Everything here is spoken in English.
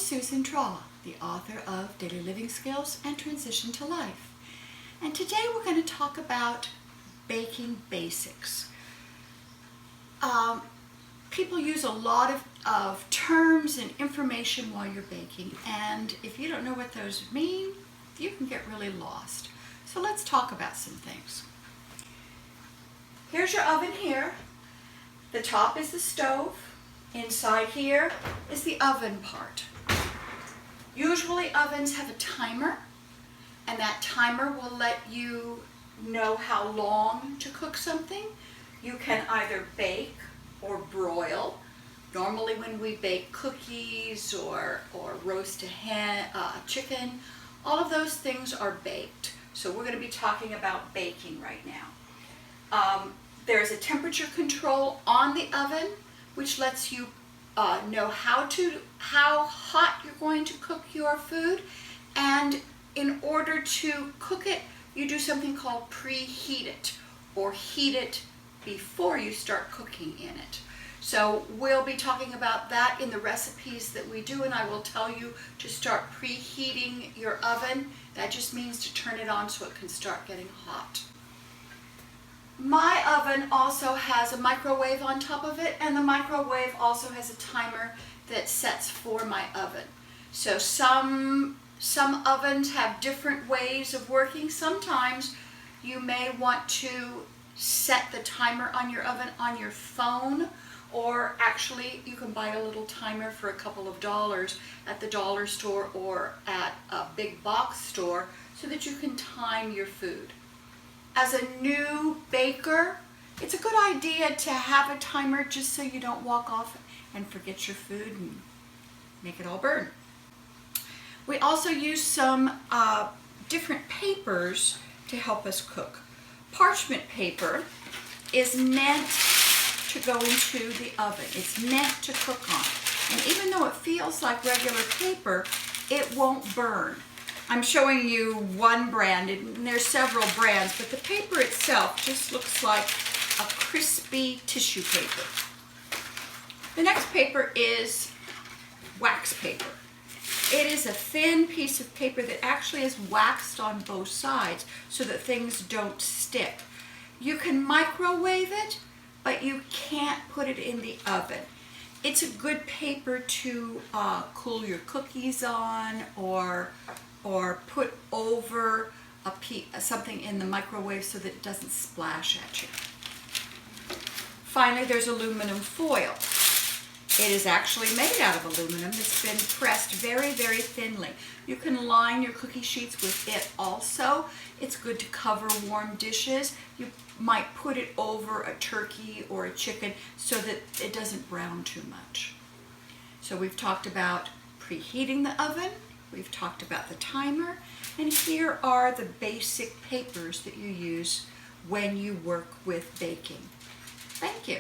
Susan Traugh, the author of Daily Living Skills and Transition to Life. And today we're going to talk about baking basics. People use a lot of terms and information while you're baking, and if you don't know what those mean, you can get really lost. So let's talk about some things. Here's your oven here. The top is the stove. Inside here is the oven part. Usually ovens have a timer, and that timer will let you know how long to cook something. You can either bake or broil. Normally when we bake cookies or roast a chicken, all of those things are baked. So we're going to be talking about baking right now. There's a temperature control on the oven, which lets you know how hot you're going to cook your food. And in order to cook it, you do something called preheat it, or heat it before you start cooking in it. So we'll be talking about that in the recipes that we do, and I will tell you to start preheating your oven. That just means to turn it on so it can start getting hot. My oven also has a microwave on top of it, and the microwave also has a timer that sets for my oven. So some ovens have different ways of working. Sometimes you may want to set the timer on your oven on your phone, or actually you can buy a little timer for a couple of dollars at the dollar store or at a big box store so that you can time your food. As a new baker, it's a good idea to have a timer just so you don't walk off and forget your food and make it all burn. We also use some different papers to help us cook. Parchment paper is meant to go into the oven. It's meant to cook on. And even though it feels like regular paper, it won't burn. I'm showing you one brand, and there's several brands, but the paper itself just looks like a crispy tissue paper. The next paper is wax paper. It is a thin piece of paper that actually is waxed on both sides so that things don't stick. You can microwave it, but you can't put it in the oven. It's a good paper to cool your cookies on, or put over something in the microwave so that it doesn't splash at you. Finally, there's aluminum foil. It is actually made out of aluminum. It's been pressed very, very thinly. You can line your cookie sheets with it also. It's good to cover warm dishes. You might put it over a turkey or a chicken so that it doesn't brown too much. So we've talked about preheating the oven. We've talked about the timer. And here are the basic papers that you use when you work with baking. Thank you.